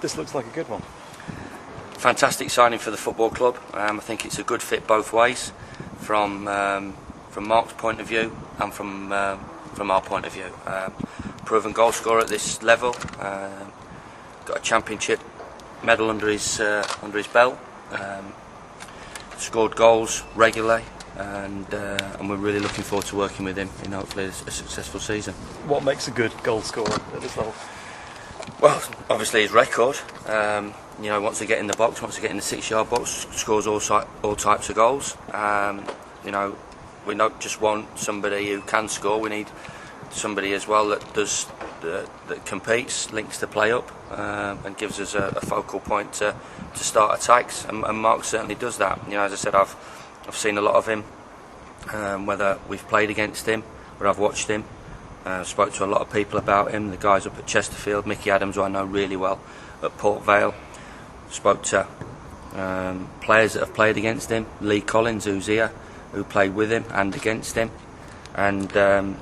this looks like a good one. Fantastic signing for the football club. I think it's a good fit both ways, from Marc's point of view and from our point of view. Proven goal scorer at this level, got a championship medal under his belt, scored goals regularly, and we're really looking forward to working with him in hopefully a successful season. What makes a good goal scorer at this level? Well, obviously his record. You know, wants to get in the box, wants to get in the 6-yard box, scores all types of goals. You know, we don't just want somebody who can score. We need somebody as well that competes, links the play up, and gives us a focal point to start attacks. And Marc certainly does that. You know, as I said, I've seen a lot of him, whether we've played against him or I've watched him. Spoke to a lot of people about him, the guys up at Chesterfield, Mickey Adams, who I know really well, at Port Vale. Spoke to players that have played against him, Lee Collins, who's here, who played with him and against him, and the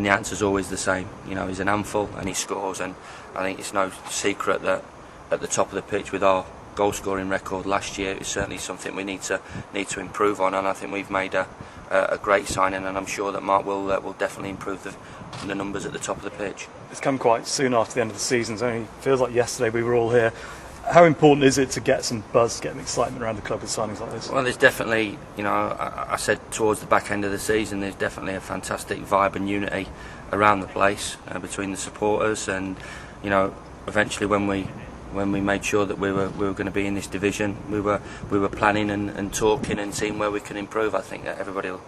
answer's always the same. You know, he's an handful and he scores, and I think it's no secret that at the top of the pitch with our goal scoring record last year, it's certainly something we need to improve on, and I think we've made a great signing, and I'm sure that Marc will definitely improve the numbers at the top of the pitch. It's come quite soon after the end of the season. It only feels like yesterday we were all here. How important is it to get some buzz, get some excitement around the club with signings like this? Well, there's definitely, you know, I said towards the back end of the season, there's definitely a fantastic vibe and unity around the place between the supporters, and you know, eventually when we made sure that we were going to be in this division, we were planning and talking and seeing where we can improve. I think that everybody will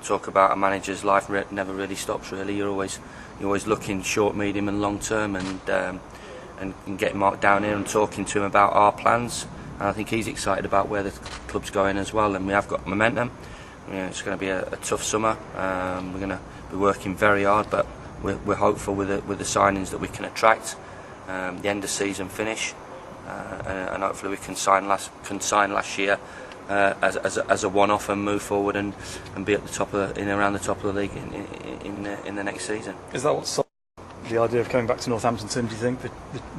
talk about a manager's life never really stops. Really, you're always looking short, medium, and long term, and getting Marc down here and talking to him about our plans. And I think he's excited about where the club's going as well. And we have got momentum. You know, it's going to be a tough summer. We're going to be working very hard, but we're hopeful with the signings that we can attract. The end of season finish, and hopefully we can sign last year as a one-off and move forward and be at the top of around the top of the league in the next season. Is that what's the idea of coming back to Northampton, Tim? Do you think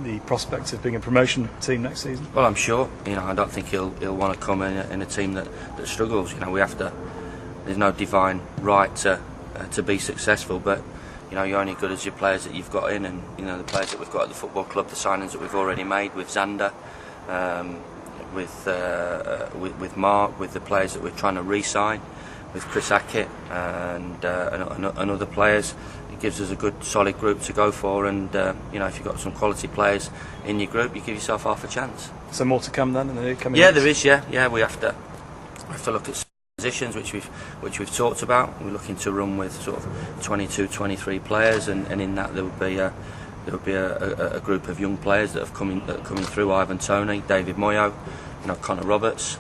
the prospect of being a promotion team next season? Well, I'm sure. You know, I don't think he'll want to come in a team that struggles. You know, we have to. There's no divine right to be successful, but you know, you're only good as your players that you've got in, and you know the players that we've got at the football club, the signings that we've already made with Xander, with Marc, with the players that we're trying to re-sign, with Chris Hackett and other players. It gives us a good solid group to go for, and you know, if you've got some quality players in your group, you give yourself half a chance. So more to come then in the coming years? There is. Yeah, we have to look at positions which we've talked about. We're looking to run with sort of 22, 23 players, and in that there would be a group of young players that are coming through. Ivan Toney, David Moyo, you know, Connor Roberts,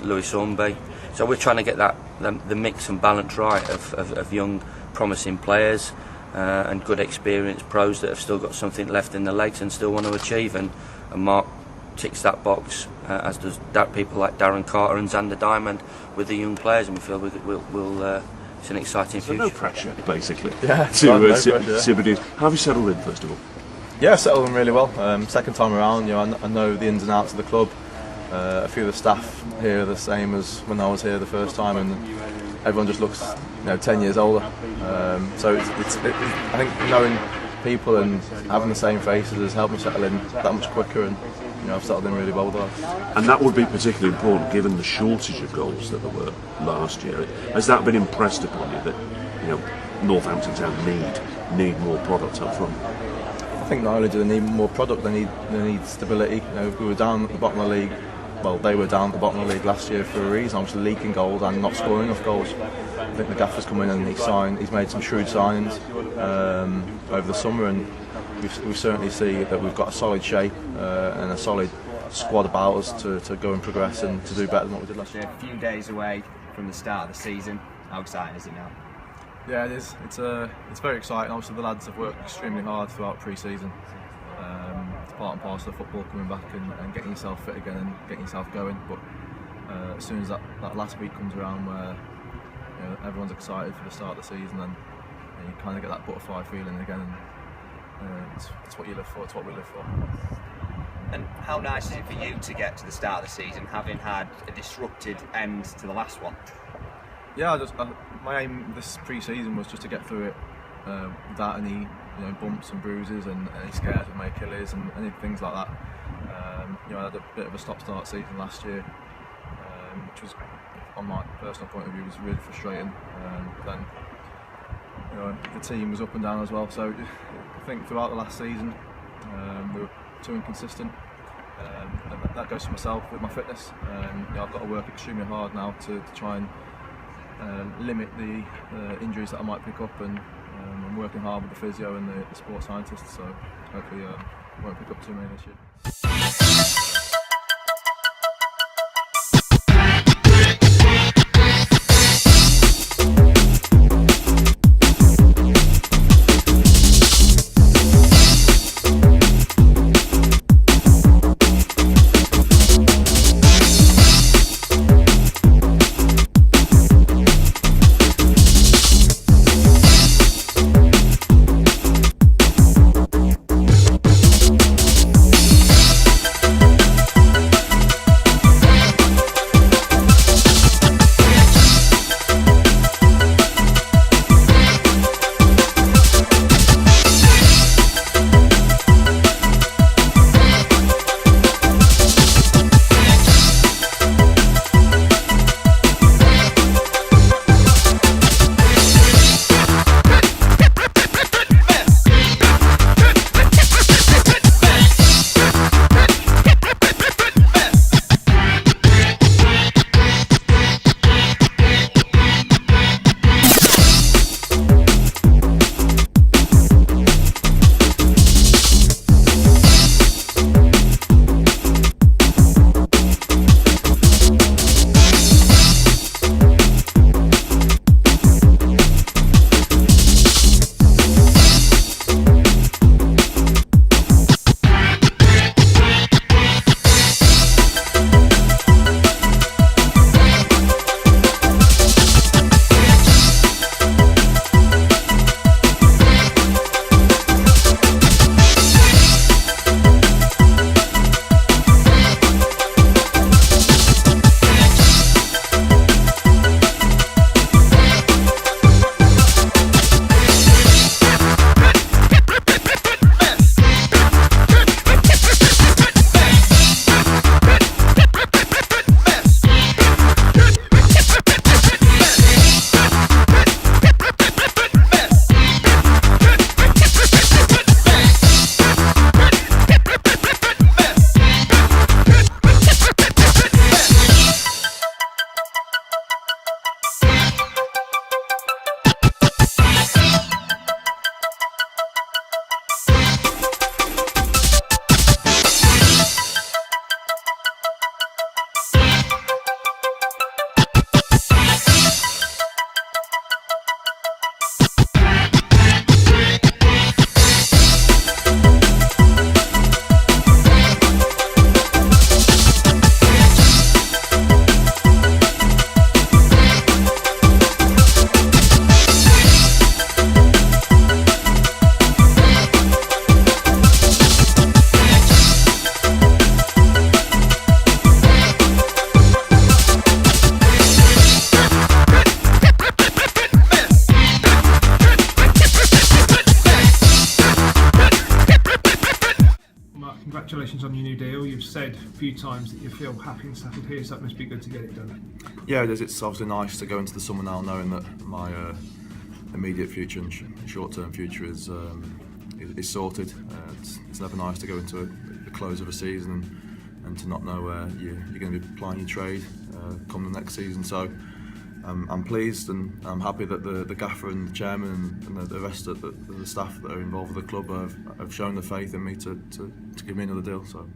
Lewis Hornby. So we're trying to get the mix and balance right of young promising players and good experienced pros that have still got something left in the legs and still want to achieve, and Marc ticks that box, as does people like Darren Carter and Xander Diamond with the young players, and we feel we'll it's an exciting future. No pressure, basically. Yeah. How have you settled in, first of all? Yeah, I've settled in really well. Second time around, you know, I know the ins and outs of the club. A few of the staff here are the same as when I was here the first time, and everyone just looks, you know, 10 years older. So I think knowing people and having the same faces has helped me settle in that much quicker, and you know, I've settled in really well there. And that would be particularly important given the shortage of goals that there were last year. Has that been impressed upon you that, you know, Northampton Town need more product up front? I think not only do they need more product, they need stability. You know, we were down at the bottom of the league. Well, they were down at the bottom of the league last year for a reason, obviously leaking goals and not scoring enough goals. I think the gaffer's come in and he's made some shrewd signings over the summer, and we certainly see that we've got a solid shape and a solid squad about us to go and progress and to do better than what we did last year. A few days away from the start of the season. How exciting is it now? Yeah, it is. It's very exciting. Obviously, the lads have worked extremely hard throughout pre-season. It's part and parcel of football, coming back and getting yourself fit again and getting yourself going. But as soon as that last week comes around, where you know, everyone's excited for the start of the season, and you kind of get that butterfly feeling again. And it's what you live for. It's what we live for. And how nice is it for you to get to the start of the season having had a disrupted end to the last one? Yeah, my aim this pre-season was just to get through it without any bumps and bruises and any scares with my Achilles and any things like that. I had a bit of a stop-start season last year, which was, on my personal point of view, was really frustrating. But then, the team was up and down as well. So I think throughout the last season, we were too inconsistent. And that goes for myself with my fitness. I've got to work extremely hard now to try and limit the injuries that I might pick up, and I'm working hard with the physio and the sports scientists, so hopefully I won't pick up too many this year. Congratulations on your new deal. You've said a few times that you feel happy and settled here, so that must be good to get it done. Yeah, it is. It's obviously nice to go into the summer now knowing that my immediate future and short-term future is sorted. It's never nice to go into the close of a season and to not know where you're going to be plying your trade come the next season. So I'm pleased and I'm happy that the gaffer and the chairman and the rest of the staff that are involved with the club have shown the faith in me to give me another deal. So